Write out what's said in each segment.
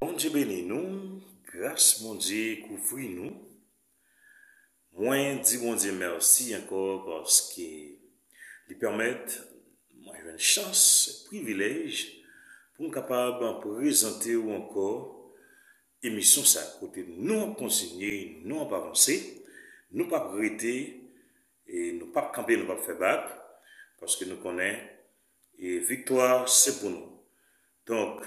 Bon Dieu bénis nous, grâce mon Dieu couvre nous. Moi, dis mon Dieu merci encore parce que ils permettent, moi j'ai une chance, un privilège pour être capable de présenter ou encore émission ça côté nous continuer, nous avancer, nous pas arrêter et nous pas camper, nous pas faire battre parce que nous connaissons et victoire c'est pour nous. Donc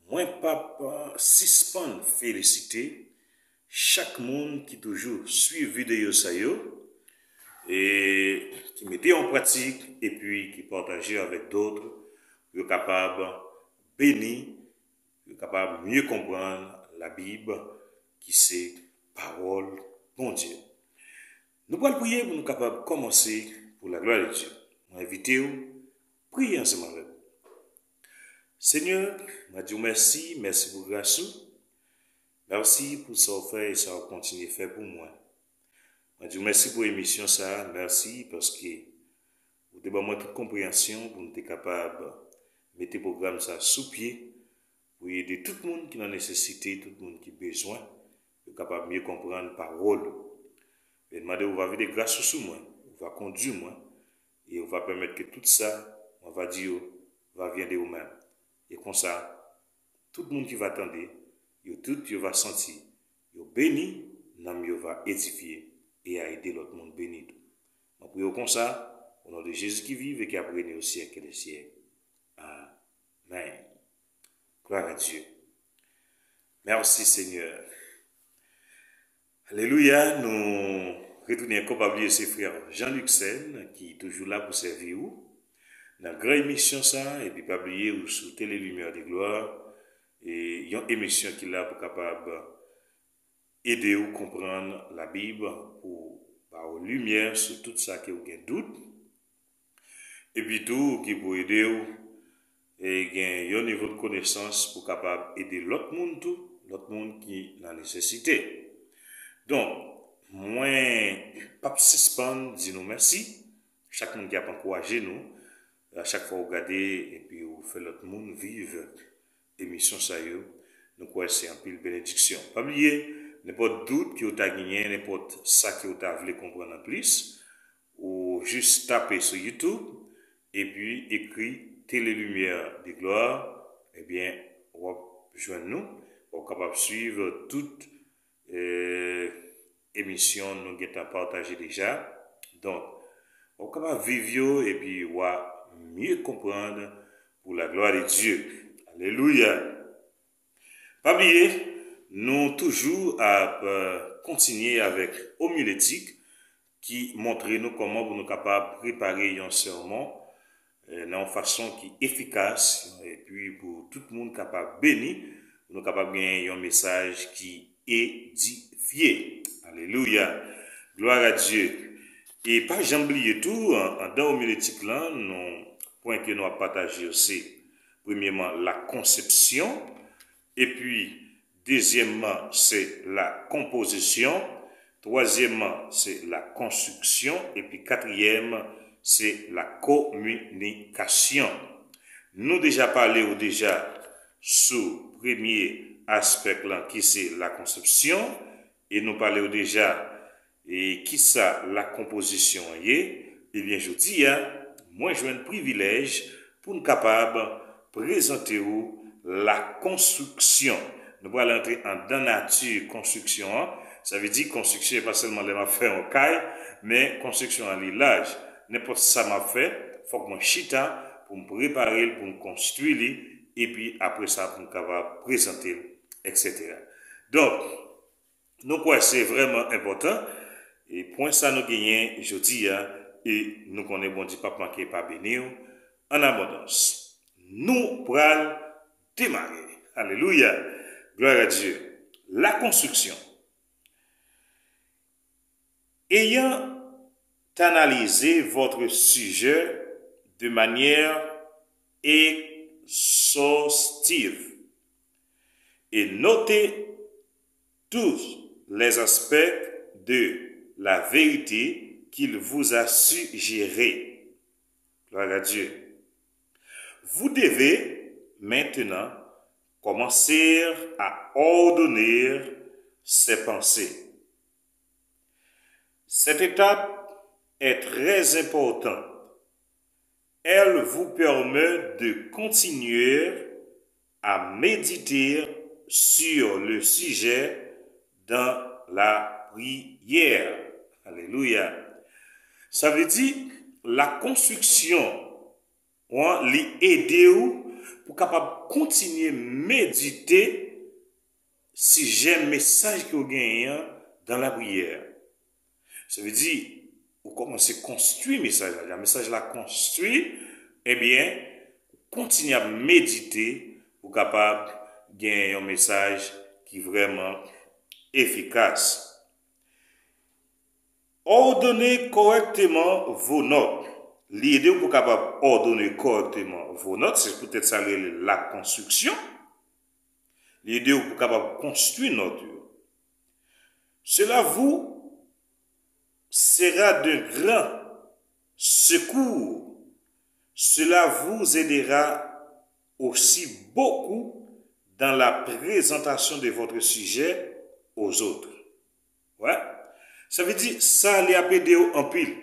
moi pas suspendre féliciter chaque monde qui toujours suit vidéo ça yo et qui mettait en pratique et puis qui partageait avec d'autres pour capable bénir, pour capable mieux comprendre la Bible qui c'est parole bon Dieu. Nous allons prier pour nous capables de commencer pour la gloire de Dieu. Je invite vous prier ensemble avec vous. Seigneur, je dis merci pour grâce. Merci pour ce que fait et ça va continuer à faire pour moi. Je dis merci pour l'émission ça, merci parce que vous avez moi toute compréhension pour nous être capable de mettre le programme ça sous pied pour aider tout le monde qui a nécessité, tout le monde qui a besoin, de capable mieux comprendre la parole. Et demander vous va venir grâce sur moi, vous va conduire moi et vous va permettre que tout ça, on va dire, va venir de vous-même. Et comme ça, tout le monde qui va attendre, tout va sentir, béni, nous va édifier et à aider l'autre monde béni. Donc, prions comme ça, au nom de Jésus qui vit et qui a brûlé au siècle des siècles. Amen. Gloire à Dieu. Merci Seigneur. Alléluia, nous retournons encore à ses frères Jean-Luc Sen, qui est toujours là pour servir vous. Dans la grande émission ça, et puis pas oublier ou sous Télé Lumière de Gloire, et il y a une émission qui est là pour capable aider ou comprendre la Bible pour par lumière sur tout ça qui vous avez doute. Et puis tout qui peut aider ou et gain un niveau de connaissance pour capable aider l'autre monde tout, l'autre monde qui a nécessité. Donc, moi, pas suspendre, dis nous merci. Chaque monde qui a encouragé nous, à chaque fois vous regardez et puis vous faites l'autre monde vivre émission ça yo, nous quoi c'est un pile bénédiction. Pas oublier, n'importe doute que vous avez gagné, n'importe ça que vous avez voulu comprendre en plus, ou juste taper sur YouTube et puis écrit Télé Lumière de Gloire, eh bien, on va joindre nous, on va capable suivre toute émission nous avons partagé déjà. Donc, on va capable vivre et puis on va mieux comprendre pour la gloire de Dieu. Alléluia. Pas oublier, nous toujours à continuer avec homilétique qui montre nous comment nous sommes capables de préparer un sermon d'une façon qui est efficace et puis pour tout le monde capable de bénir, nous sommes capables de gagner un message qui est édifié. Alléluia. Gloire à Dieu. Et pas jamais oublier tout, dans homilétique là, nous point que nous avons partagé aussi. Premièrement, la conception. Et puis, deuxièmement, c'est la composition. Troisièmement, c'est la construction. Et puis, quatrième, c'est la communication. Nous déjà parlé ou déjà sous premier aspect là, qui c'est la conception. Et nous parlons déjà et qui ça la composition est. Eh bien, je dis, moi, j'ai un privilège pour nous capable présenter la construction. Nous allons entrer en dans nature construction. Ça veut dire construction, pas seulement les m'a fait en caille, mais construction en l'âge. N'importe ça m'a fait, faut que moi chita pour me préparer, pour me construire, et puis après ça, pour me capable présenter, etc. Donc, nous quoi c'est vraiment important. Et point ça nous gagnons, je dis, et nous connaissons bon Dieu, pas manquer, pas bénir, en abondance. Nous pourrons démarrer. Alléluia. Gloire à Dieu. La construction. Ayant analysé votre sujet de manière exhaustive et noté tous les aspects de la vérité qu'il vous a suggéré. Gloire à Dieu. Vous devez maintenant commencèrent à ordonner ses pensées. Cette étape est très importante. Elle vous permet de continuer à méditer sur le sujet dans la prière. Alléluia. Ça veut dire la construction, l'aider pour capable continuer à méditer si j'ai un message que vous gagnez dans la prière. Ça veut dire, vous commencez à construire le message. Le message là construit, eh bien, continuez à méditer pour capable gagner un message qui est vraiment efficace. Ordonnez correctement vos notes. L'idée pour capable ordonner correctement vos notes, c'est peut-être ça la construction. L'idée pour capable construire notre. Cela vous sera de grand secours. Cela vous aidera aussi beaucoup dans la présentation de votre sujet aux autres. Ouais. Ça veut dire, ça, les APDO en pile.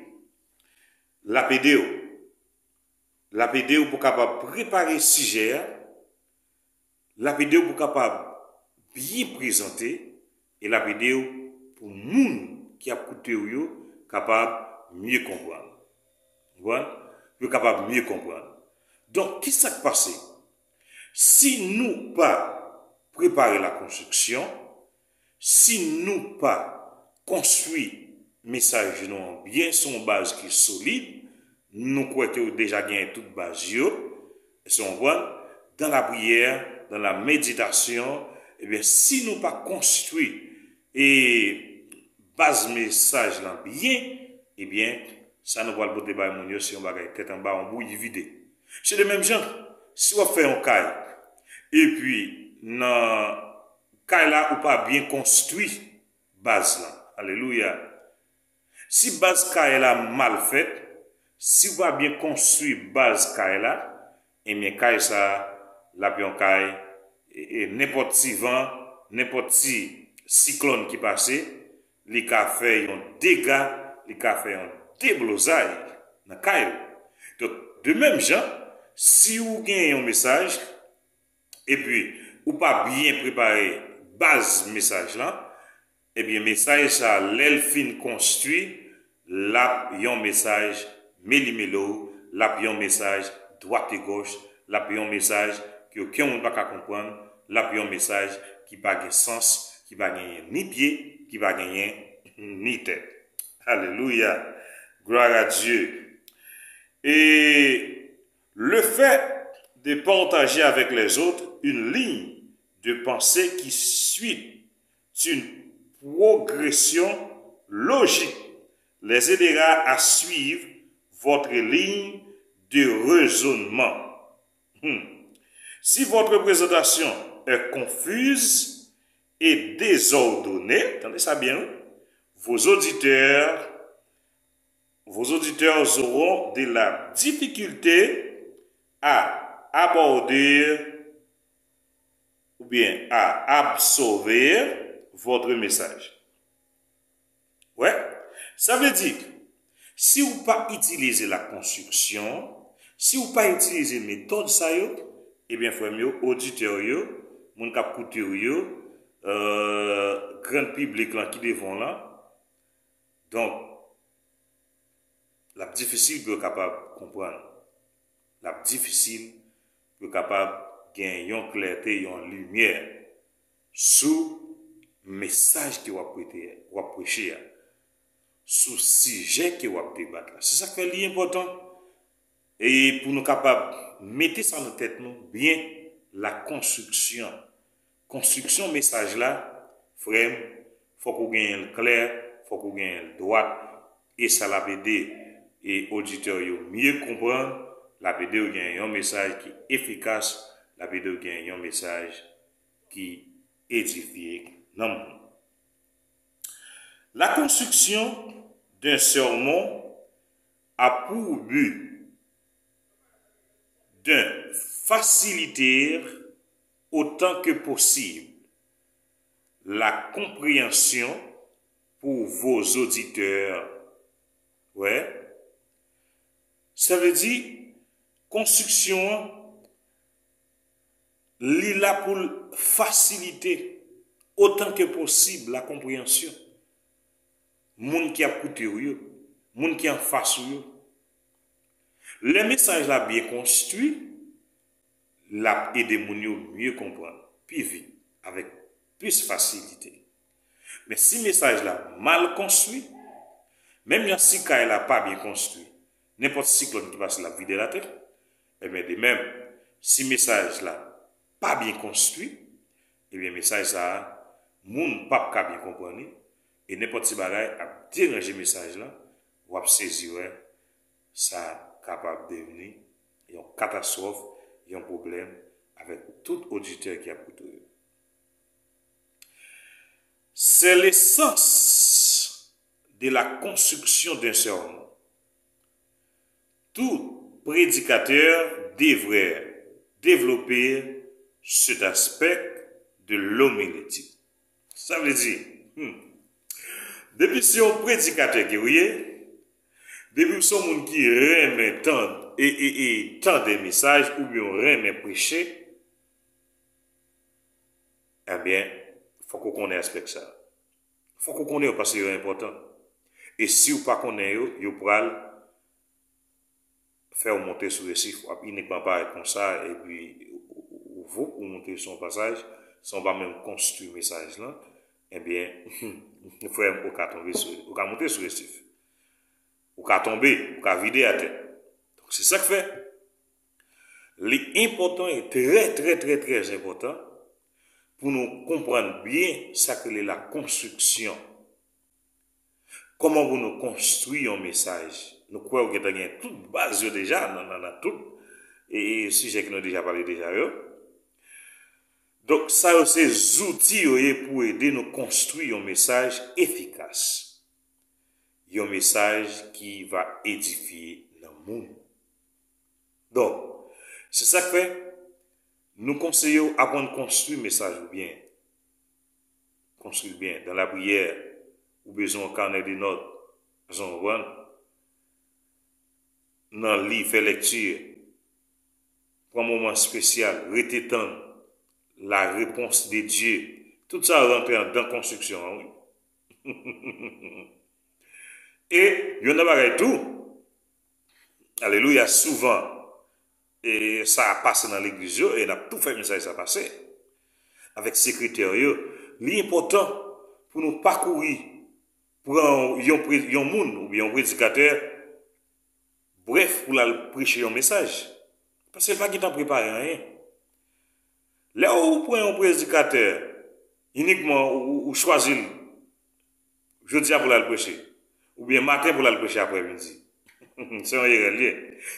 L'APDO pour capable préparer le sujet, l'APDO pour capable bien présenter, et l'APDO pour moun qui a écouté ou capable mieux comprendre. Vous capable mieux comprendre. Donc, qu'est-ce qui s'est passé? Si nous pas préparer la construction, si nous pas construit message non bien son base qui est solide, nous croyons que déjà gagné toute base dans la prière, dans la méditation, eh bien si nous pas construit et base message là bien, eh bien ça nous va le botter par mon si on va tête en bas en bouille vide. C'est le même genre. Si on fait un caille et puis dans caille là ou pas bien construit base là. Alléluia. Si base Kaela mal faite, si vous avez bien construit base Kaela, et bien Kaela ça, la pion Kaela, et n'importe si vent, n'importe si cyclone qui passe, les cafés ont dégâts, les cafés ont déblosaille dans Kaela. Donc, de même genre, si vous gagnez un message, et puis, ou pas bien préparé base message là, eh bien, message ça, l'elfine construit, là, yon message, méli-mélo, là, yon message, droite et gauche, là, yon message, que aucun monde ne va comprendre, là, yon message, qui n'a pas de sens, qui va gagner ni pied, qui va gagner ni tête. Alléluia. Gloire à Dieu. Et le fait de partager avec les autres une ligne de pensée qui suit une progression logique les aidera à suivre votre ligne de raisonnement. Si votre présentation est confuse et désordonnée, attendez ça bien, vos auditeurs auront de la difficulté à aborder ou bien à absorber votre message. Ouais, ça veut dire, si vous pas utiliser la construction, si vous pas utiliser méthode ça yo, eh bien frère mieux auditeur yo, mon k'ap koute yo, grand public là qui devant là. Donc la difficile pour capable comprendre. La difficile pour capable gagner une clarté, une lumière sous message que vous prêcher, sous sujet que vous débattre. C'est ça qui est important. Et pour nous capables mettre ça dans tête nous bien la construction message là, frère, faut qu'on gagne le clair, faut qu'on gagne le droit et ça la aider et auditeurs mieux comprendre, la vidéo gagne un message qui est efficace, la vidéo gagne un message qui édifie. Non. La construction d'un sermon a pour but de faciliter autant que possible la compréhension pour vos auditeurs. Ouais. Ça veut dire, construction, li là pour faciliter autant que possible la compréhension. Moun qui a écouté ou moun qui en face ou. Les messages là bien construits, l'a aider moun yo mieux comprendre, plus vite, avec plus facilité. Mais si le message là mal construit, même si elle n'a pas bien construit, n'importe cyclone qui passe la vie de la tête, et bien de même, si le message là pas bien construit, et bien le message là, moun pas bien comprendre, et n'importe si bagay a déranger le message là, ou a saisir, ça capable de devenir une catastrophe, un problème avec tout auditeur qui a écouté. C'est l'essence de la construction d'un sermon. Tout prédicateur devrait développer cet aspect de l'homilétique. Ça veut dire, depuis si on prédicateur qui est, depuis si on qui remet tant et tant de messages ou bien remet prêcher, eh bien, il faut qu'on connaisse aspect ça. Il faut qu'on connaisse parce que c'est important. Et si vous ne connaissez pas, vous pourrez faire monter sur le site, uniquement pas comme ça, et puis vous monter son passage, sans pas même construire le message là, eh bien, il faut monter sur le site. Ou qu'à tomber, ou qu'à vider à terre. Donc c'est ça que fait. L'important est très important pour nous comprendre bien ça que est la construction. Comment vous nous construisez un message. Nous croyons que vous avez toute base déjà, dans tout, et sujet que nous avons déjà parlé déjà. Donc ça, c'est des outils pour aider nous construire un message efficace. Un message qui va édifier le monde. Donc, c'est ça que fait, nous conseillons avant de construire le message bien. Construire bien. Dans la prière, ou besoin de carnet de notes, dans le livre, faire lecture, pour un moment spécial, rététendre la réponse de Dieu. Tout ça rentre dans la construction. Oui. Et il y en a tout. Alléluia, souvent, et ça a passé dans l'église, et on a tout fait le message, ça a passé. Avec ces critères, l'important pour nous parcourir, pour un monde ou bien un prédicateur, bref, pour la prêcher un message. Parce que pas qui t'en prépare rien. Là où vous prenez un prédicateur, uniquement, ou choisir, je dis pour la prêcher. Ou bien matin pour la prêcher après-midi. C'est un lien.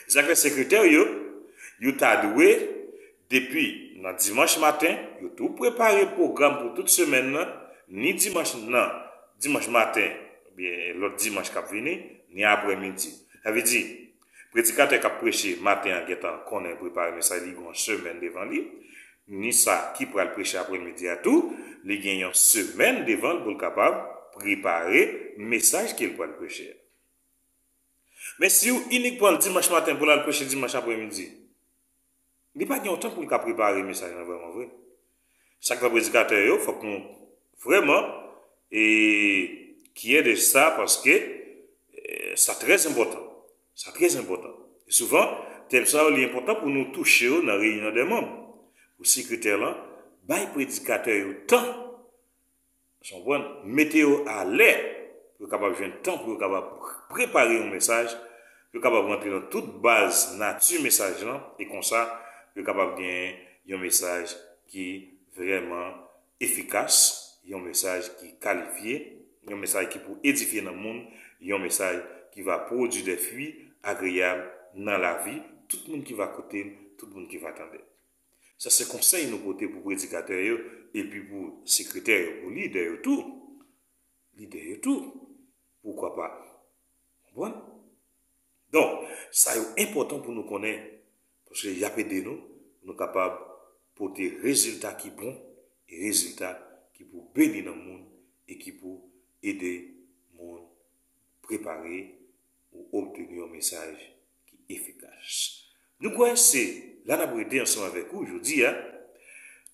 C'est que secrétaire, il t'a doué depuis dimanche matin, il tout préparé le programme pour toute semaine, ni dimanche matin, bien l'autre dimanche qui vient, ni après-midi. Ça veut dire, le prédicateur qui a prêché matin en guettant, qu'on a préparé le message, il a une semaine devant lui, ni ça qui pourra le prêcher après-midi à tout, il a une semaine devant pour le capable préparer le message qu'il peut prêcher. Mais si vous uniquement le dimanche matin pour le prêcher dimanche après-midi, il n'y a pas de temps pour le préparer le message, vraiment vrai. Chaque prédicateur, il faut qu'on vraiment et qui est de ça parce que c'est très important. C'est très important. Et souvent, tel ça est important pour nous toucher dans la réunion des membres. Pour ces critères-là, le prédicateur le temps. Mettez-vous à l'air pour capable de temps pour capable préparer un message, pour capable rentrer dans toute base nature message là et comme ça, pour capable gagner un message qui est vraiment efficace, un message qui est qualifié, un message qui pour édifier dans le monde, un message qui va produire des fruits agréables dans la vie, tout le monde qui va écouter, tout le monde qui va attendre. Ça, c'est conseil nous côté pour prédicateurs et puis pour secrétaires, pour leaders, tout. Leaders, tout. Pourquoi pas? Bon. Donc, ça est important pour nous connaître. Parce qu'il y a des nous capables pour des résultats qui bons et résultats qui pour bénir le monde et qui pour aider le monde préparer ou obtenir un message qui est efficace. Nous croyons c'est là nous avons été ensemble avec vous aujourd'hui.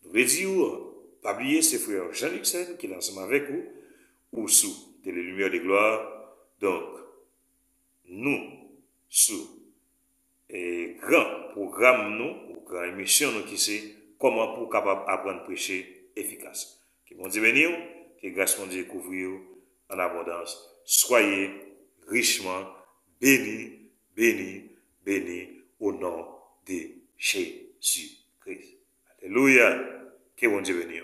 Nous voulons dire, pas oublier c'est frère Jean-Luc Sen qui est ensemble avec vous ou sous Télé Lumière de Gloire. Donc, nous, sous et grand programme nous, ou grand émission nous qui c'est comment pour capable apprendre à prêcher efficace. Que mon Dieu bénisse, que grâce mon Dieu couvre en abondance. Soyez richement bénis, bénis, bénis au nom de Jésus-Christ. Alléluia. Que mon Dieu bénisse.